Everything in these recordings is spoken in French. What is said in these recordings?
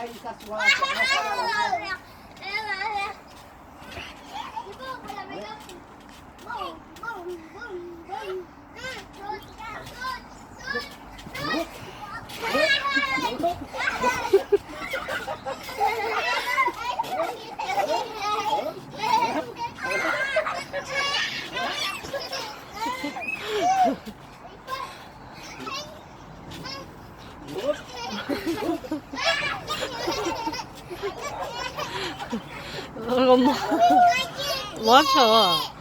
il s'assoit. 엄마 뭐 합쳐?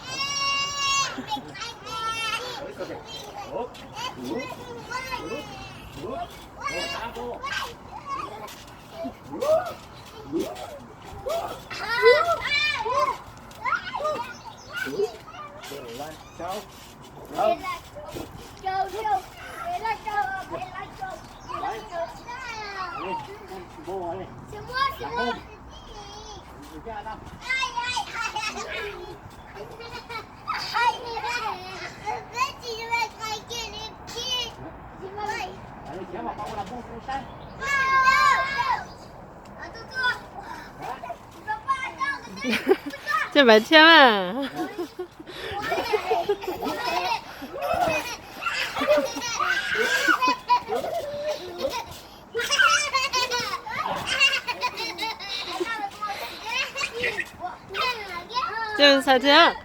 这买千万。这是彩天。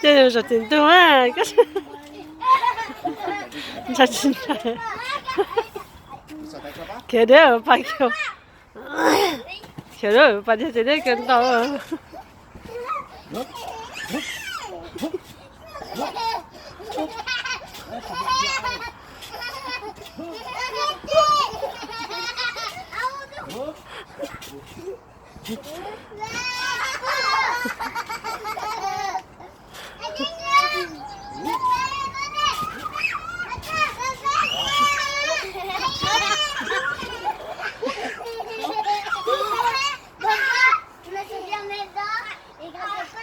这就是真多啊！可是，这真的，看到把球，看到把这真的跟到了。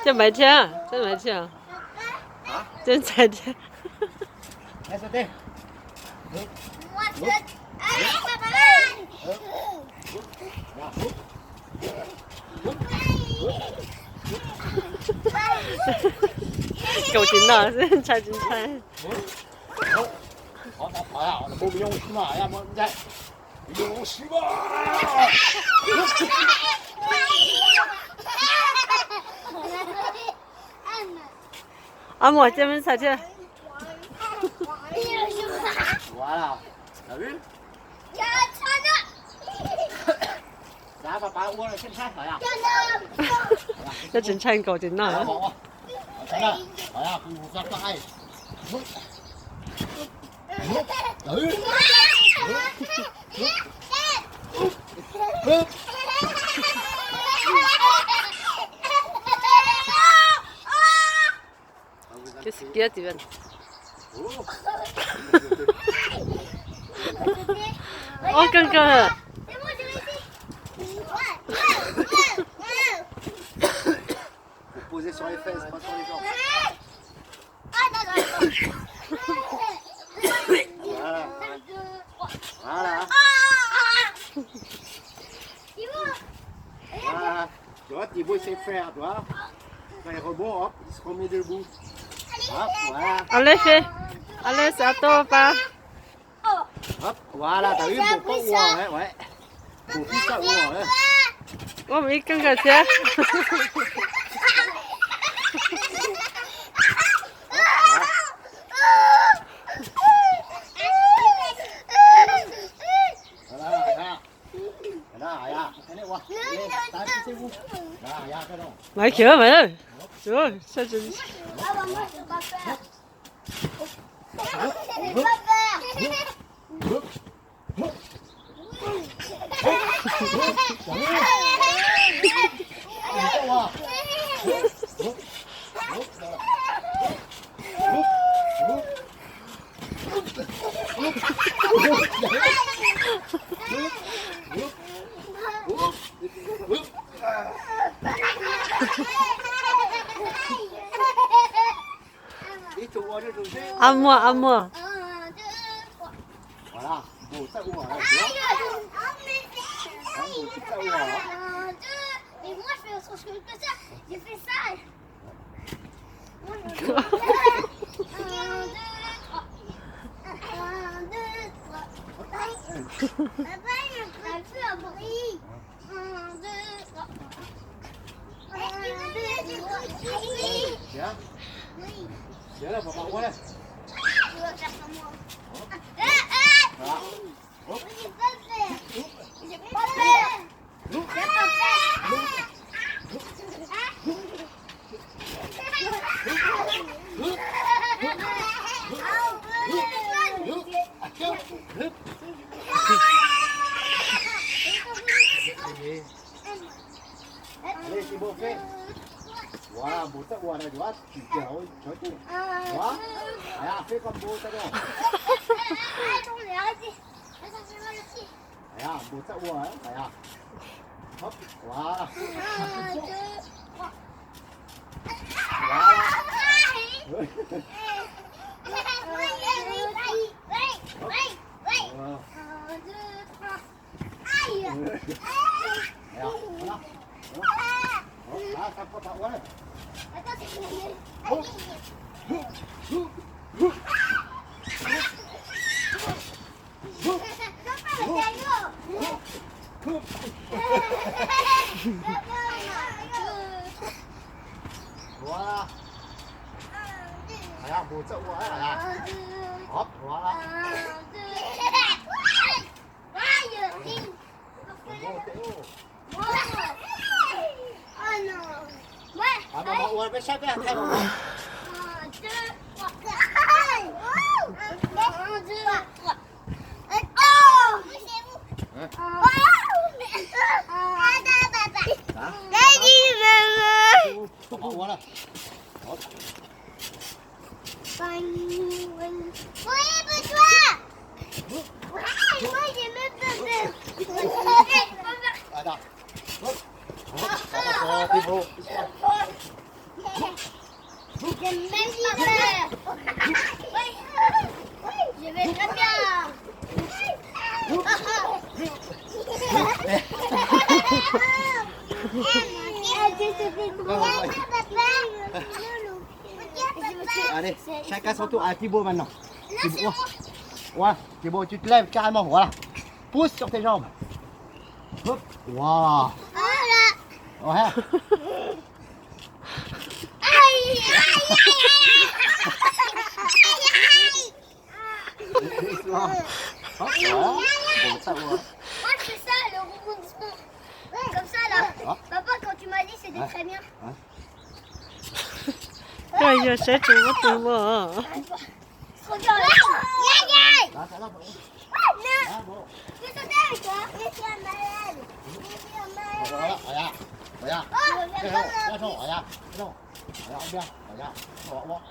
这买钱，这买钱，真彩钱。来，小弟。够劲了，这才精彩。好，好呀，不用洗嘛呀，我在用洗嘛。阿嬷这边彩钱。完了，老人。来吧，把我的先拆好呀。这真彩够劲了。好呀，好呀，不发呆。Qu'est-ce qu'il y a, Steven? Oh, quelqu'un! Faut poser sur les fesses, pas sur les jambes. Voilà. Voilà. Voilà. Tu vois, Thibaut il sait faire, tu vois. Quand il rebond, hop, il se remet debout. Hop, voilà. Allez, fais! Allez, c'est à toi, papa! Hop, voilà, t'as vu, pour pas ouah, ouais. Pour plus ça ouah, ouais. Oh, mais quelqu'un tient! Mày kìa mày ơi. Trời ơi, sao chân. bouger. À moi, à moi. 1, 2, 3. Voilà. Bon, ça ouvre. Hein, tu vois. Hein, bon, tout ça ouvre. Hein. 1, 2. Et moi, je fais autre chose que ça. J'ai fait ça. Moi, je fais 1, 2, 3. 1, 2, 3. Papa, il a fait un bruit. 1, 2, 3. 1, 2, 3. Tiens. Oui. Tiens là, papa, ouais. Tu vas faire comme moi. Voilà. Hop. J'ai pas fait. J'ai pas fait. J'ai pas Allez, c'est bon fait. Voilà, bon, ça ouvre là, tu vois. Tu tiens, oui, tu vois. Tu vois. Allez, fais comme beau, ça donc. Attendez, arrêtez. Attends, c'est mal aussi. Allez, bon, ça ouvre, hein. Allez. Hop, voilà. 1, 2, 3. Voilà. Là, ça prend pas, ouais. Voilà. Allez, bon, ça ouvre, allez. Hop, voilà. Bon, t'es haut. Ah, maman, on va échapper après, maman. 1, 2, 3. 1, 2, 3. Oh! C'est vous. Hein? Hein? Papa, voilà. Hop. Oui, pour toi! Moi, j'ai même pas peur. Attends. Hop. Hop. Papa, t'es beau. J'ai même pas peur. Je vais très bien. Allez, chacun son tour. Ah, Thibaut maintenant. Thibaut. Ouais, Thibaut, tu te lèves carrément. Voilà. Pousse sur tes jambes. Hop. Voilà. Ouais. Hop, voilà. Bon, ça va. Moi, je fais ça, le rebondissement. Comme ça, là. Papa, quand tu m'as dit, c'était très bien. 야, 야, 쟤 저거 좀 봐. Regarde, Là, ça va. Ah, bon. Je vais sauter avec toi. Je suis un malade. Je suis un malade. Voilà, regarde. Regarde. Oh, Regarde, regarde. Non. Regarde bien. Regarde. Hop.